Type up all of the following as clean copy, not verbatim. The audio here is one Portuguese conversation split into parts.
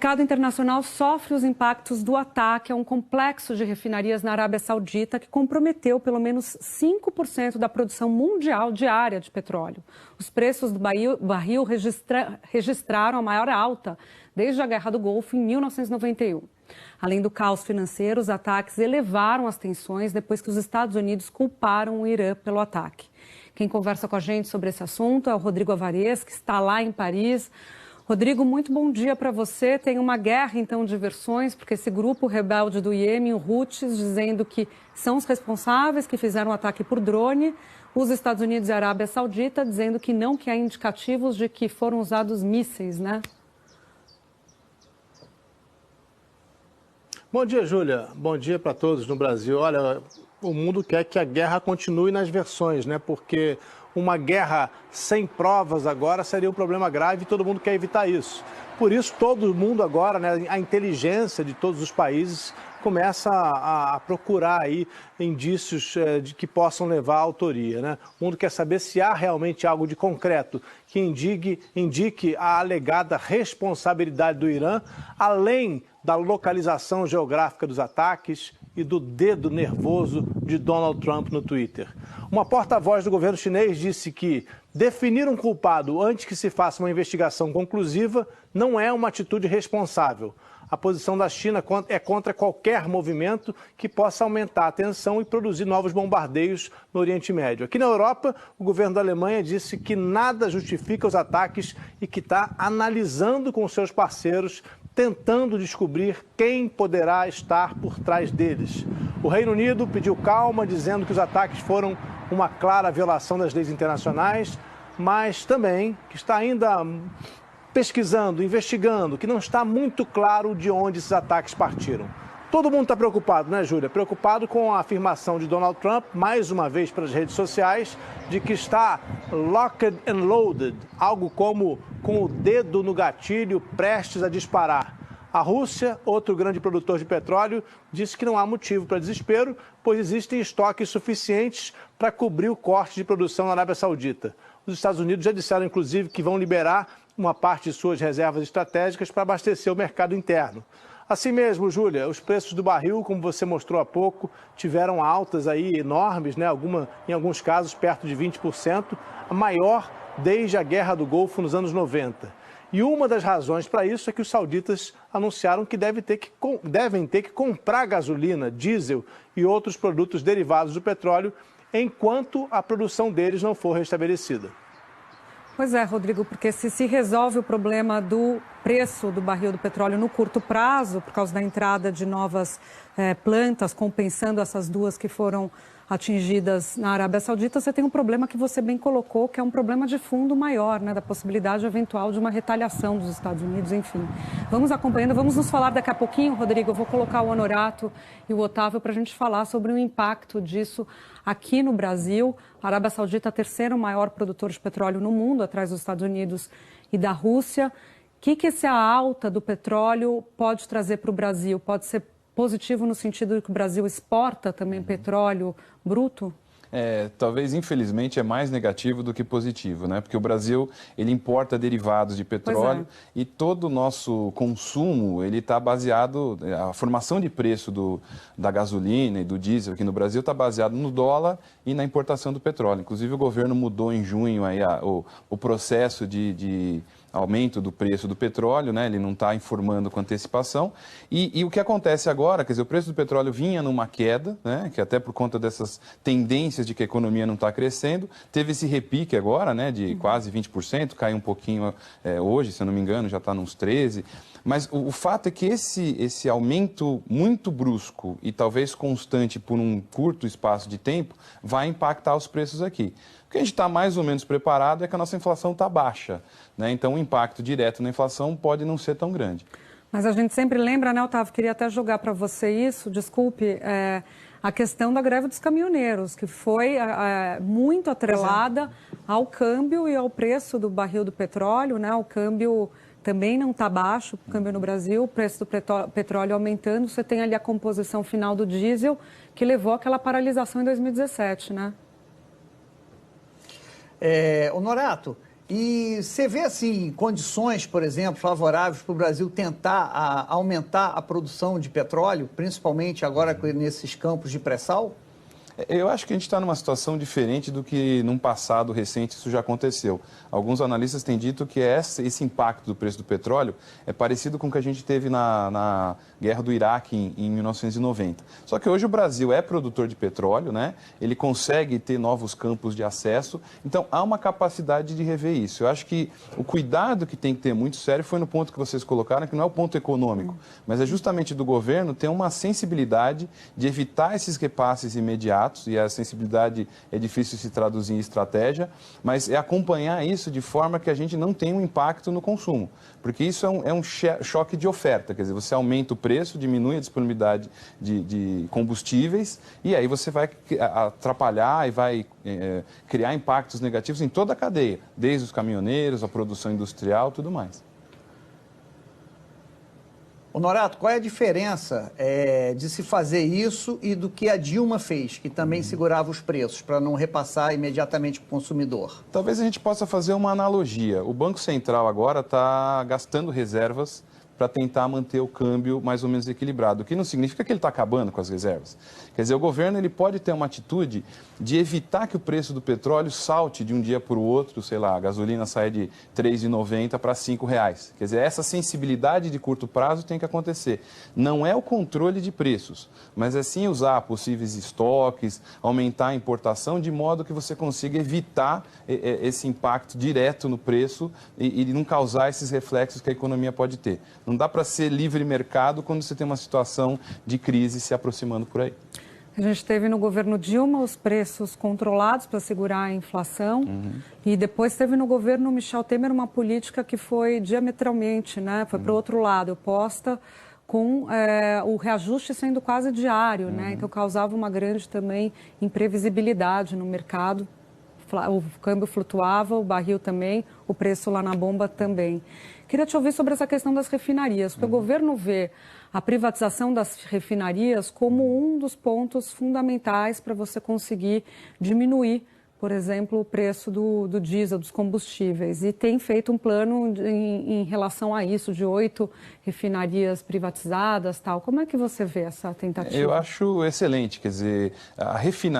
mercado internacional sofre os impactos do ataque a um complexo de refinarias na Arábia Saudita que comprometeu pelo menos 5% da produção mundial diária de petróleo. Os preços do barril registraram a maior alta desde a Guerra do Golfo em 1991. Além do caos financeiro, os ataques elevaram as tensões depois que os Estados Unidos culparam o Irã pelo ataque. Quem conversa com a gente sobre esse assunto é o Rodrigo Alvarez, que está lá em Paris. Rodrigo, muito bom dia para você. Tem uma guerra, então, de versões, porque esse grupo rebelde do Iêmen, o Houthis, dizendo que são os responsáveis, que fizeram o ataque por drone. Os Estados Unidos e a Arábia Saudita dizendo que não, que há indicativos de que foram usados mísseis, né? Bom dia, Júlia. Bom dia para todos no Brasil. Olha, o mundo quer que a guerra continue nas versões, né? Porque uma guerra sem provas agora seria um problema grave e todo mundo quer evitar isso. Por isso, todo mundo agora, né, a inteligência de todos os países começa a procurar aí indícios de que possam levar à autoria, né? O mundo quer saber se há realmente algo de concreto que indique a alegada responsabilidade do Irã, além da localização geográfica dos ataques e do dedo nervoso de Donald Trump no Twitter. Uma porta-voz do governo chinês disse que definir um culpado antes que se faça uma investigação conclusiva não é uma atitude responsável. A posição da China é contra qualquer movimento que possa aumentar a tensão e produzir novos bombardeios no Oriente Médio. Aqui na Europa, o governo da Alemanha disse que nada justifica os ataques e que está analisando com seus parceiros, tentando descobrir quem poderá estar por trás deles. O Reino Unido pediu calma, dizendo que os ataques foram uma clara violação das leis internacionais, mas também que está ainda pesquisando, investigando, que não está muito claro de onde esses ataques partiram. Todo mundo está preocupado, né, Júlia? Preocupado com a afirmação de Donald Trump, mais uma vez pelas redes sociais, de que está locked and loaded, algo como com o dedo no gatilho prestes a disparar. A Rússia, outro grande produtor de petróleo, disse que não há motivo para desespero, pois existem estoques suficientes para cobrir o corte de produção na Arábia Saudita. Os Estados Unidos já disseram, inclusive, que vão liberar uma parte de suas reservas estratégicas para abastecer o mercado interno. Assim mesmo, Júlia, os preços do barril, como você mostrou há pouco, tiveram altas aí enormes, né? Em alguns casos perto de 20%, a maior desde a Guerra do Golfo nos anos 90. E uma das razões para isso é que os sauditas anunciaram que devem ter que comprar gasolina, diesel e outros produtos derivados do petróleo enquanto a produção deles não for restabelecida. Pois é, Rodrigo, porque se resolve o problema do preço do barril do petróleo no curto prazo, por causa da entrada de novas plantas, compensando essas duas que foram atingidas na Arábia Saudita, você tem um problema que você bem colocou, que é um problema de fundo maior, né, da possibilidade eventual de uma retaliação dos Estados Unidos, enfim. Vamos acompanhando, vamos nos falar daqui a pouquinho, Rodrigo, eu vou colocar o Honorato e o Otávio para a gente falar sobre o impacto disso aqui no Brasil. A Arábia Saudita é o terceiro maior produtor de petróleo no mundo, atrás dos Estados Unidos e da Rússia. O que essa alta do petróleo pode trazer para o Brasil? Pode ser positivo no sentido de que o Brasil exporta também petróleo bruto? Talvez, infelizmente, é mais negativo do que positivo, né? Porque o Brasil, ele importa derivados de petróleo e todo o nosso consumo, ele está baseado, a formação de preço da gasolina e do diesel aqui no Brasil está baseado no dólar e na importação do petróleo. Inclusive, o governo mudou em junho aí o processo de aumento do preço do petróleo, né? Ele não está informando com antecipação. E o que acontece agora, quer dizer, o preço do petróleo vinha numa queda, né? Que até por conta dessas tendências de que a economia não está crescendo, teve esse repique agora, né? De quase 20%, caiu um pouquinho hoje, se eu não me engano, já está nos 13%. Mas o fato é que esse aumento muito brusco e talvez constante por um curto espaço de tempo vai impactar os preços aqui. O que a gente está mais ou menos preparado é que a nossa inflação está baixa, né? Então o impacto direto na inflação pode não ser tão grande. Mas a gente sempre lembra, né, Otávio, queria até jogar para você isso, desculpe, a questão da greve dos caminhoneiros, que foi muito atrelada ao câmbio e ao preço do barril do petróleo, né? O câmbio também não está baixo, o câmbio no Brasil, o preço do petróleo aumentando. Você tem ali a composição final do diesel, que levou àquela paralisação em 2017, né? Honorato, E você vê, assim, condições, por exemplo, favoráveis para o Brasil tentar aumentar a produção de petróleo, principalmente agora nesses campos de pré-sal? Eu acho que a gente está numa situação diferente do que num passado recente isso já aconteceu. Alguns analistas têm dito que esse impacto do preço do petróleo é parecido com o que a gente teve na guerra do Iraque em 1990. Só que hoje o Brasil é produtor de petróleo, né? Ele consegue ter novos campos de acesso, então há uma capacidade de rever isso. Eu acho que o cuidado que tem que ter muito sério foi no ponto que vocês colocaram, que não é o ponto econômico, mas é justamente do governo ter uma sensibilidade de evitar esses repasses imediatos, e a sensibilidade é difícil se traduzir em estratégia, mas é acompanhar isso de forma que a gente não tenha um impacto no consumo, porque isso é um choque de oferta, quer dizer, você aumenta o preço, diminui a disponibilidade de combustíveis e aí você vai atrapalhar e vai criar impactos negativos em toda a cadeia, desde os caminhoneiros, a produção industrial, tudo mais. Honorato, qual é a diferença de se fazer isso e do que a Dilma fez, que também segurava os preços para não repassar imediatamente para o consumidor? Talvez a gente possa fazer uma analogia. O Banco Central agora está gastando reservas para tentar manter o câmbio mais ou menos equilibrado, o que não significa que ele está acabando com as reservas. Quer dizer, o governo ele pode ter uma atitude de evitar que o preço do petróleo salte de um dia para o outro, sei lá, a gasolina sai de R$ 3,90 para R$ 5,00. Quer dizer, essa sensibilidade de curto prazo tem que acontecer. Não é o controle de preços, mas é sim usar possíveis estoques, aumentar a importação, de modo que você consiga evitar esse impacto direto no preço e não causar esses reflexos que a economia pode ter. Não dá para ser livre mercado quando você tem uma situação de crise se aproximando por aí. A gente teve no governo Dilma os preços controlados para segurar a inflação e depois teve no governo Michel Temer uma política que foi diametralmente, né? Foi para o outro lado, oposta, com o reajuste sendo quase diário, né? Então causava uma grande também imprevisibilidade no mercado. O câmbio flutuava, o barril também, o preço lá na bomba também. Queria te ouvir sobre essa questão das refinarias, porque o governo vê a privatização das refinarias como um dos pontos fundamentais para você conseguir diminuir, por exemplo, o preço do diesel, dos combustíveis. E tem feito um plano em relação a isso, de 8 refinarias privatizadas, tal. Como é que você vê essa tentativa? Eu acho excelente, quer dizer,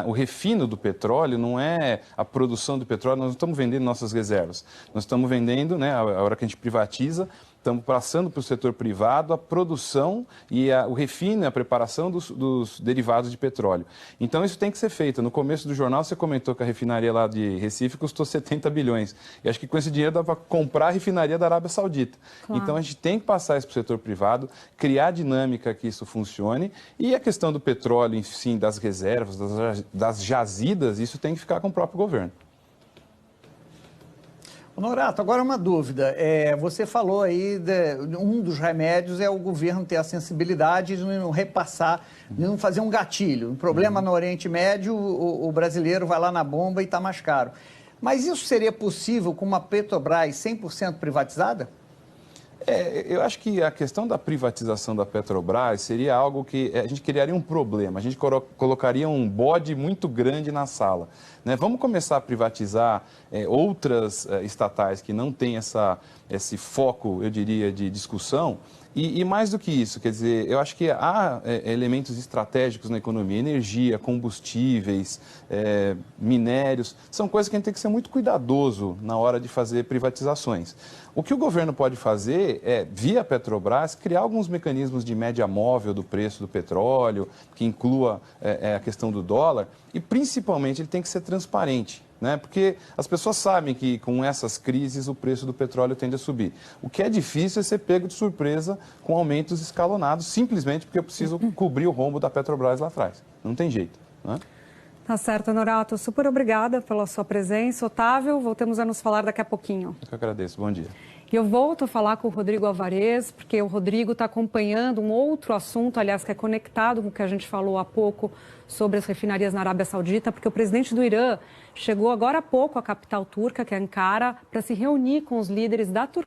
o refino do petróleo não é a produção do petróleo, nós não estamos vendendo nossas reservas, nós estamos vendendo, né, a hora que a gente privatiza, estamos passando para o setor privado a produção e o refino e a preparação dos derivados de petróleo. Então, isso tem que ser feito. No começo do jornal, você comentou que a refinaria lá de Recife custou 70 bilhões. E acho que com esse dinheiro dá para comprar a refinaria da Arábia Saudita. Claro. Então, a gente tem que passar isso para o setor privado, criar dinâmica que isso funcione. E a questão do petróleo, enfim, das reservas, das jazidas, isso tem que ficar com o próprio governo. Honorato, agora uma dúvida. Você falou aí, um dos remédios é o governo ter a sensibilidade de não repassar, de não fazer um gatilho. Um problema no Oriente Médio, o brasileiro vai lá na bomba e está mais caro. Mas isso seria possível com uma Petrobras 100% privatizada? Eu acho que a questão da privatização da Petrobras seria algo que a gente criaria um problema, a gente colocaria um bode muito grande na sala, né? Vamos começar a privatizar outras estatais que não têm esse foco, eu diria, de discussão. E mais do que isso, quer dizer, eu acho que há elementos estratégicos na economia, energia, combustíveis, minérios, são coisas que a gente tem que ser muito cuidadoso na hora de fazer privatizações. O que o governo pode fazer é, via Petrobras, criar alguns mecanismos de média móvel do preço do petróleo, que inclua a questão do dólar, e principalmente ele tem que ser transparente. Né? Porque as pessoas sabem que com essas crises o preço do petróleo tende a subir. O que é difícil é ser pego de surpresa com aumentos escalonados, simplesmente porque eu preciso cobrir o rombo da Petrobras lá atrás. Não tem jeito. Né? Tá certo, Honorato. Super obrigada pela sua presença. Otávio, voltamos a nos falar daqui a pouquinho. Eu que agradeço. Bom dia. E eu volto a falar com o Rodrigo Alvarez, porque o Rodrigo está acompanhando um outro assunto, aliás, que é conectado com o que a gente falou há pouco sobre as refinarias na Arábia Saudita, porque o presidente do Irã chegou agora há pouco à capital turca, que é Ankara, para se reunir com os líderes da Turquia.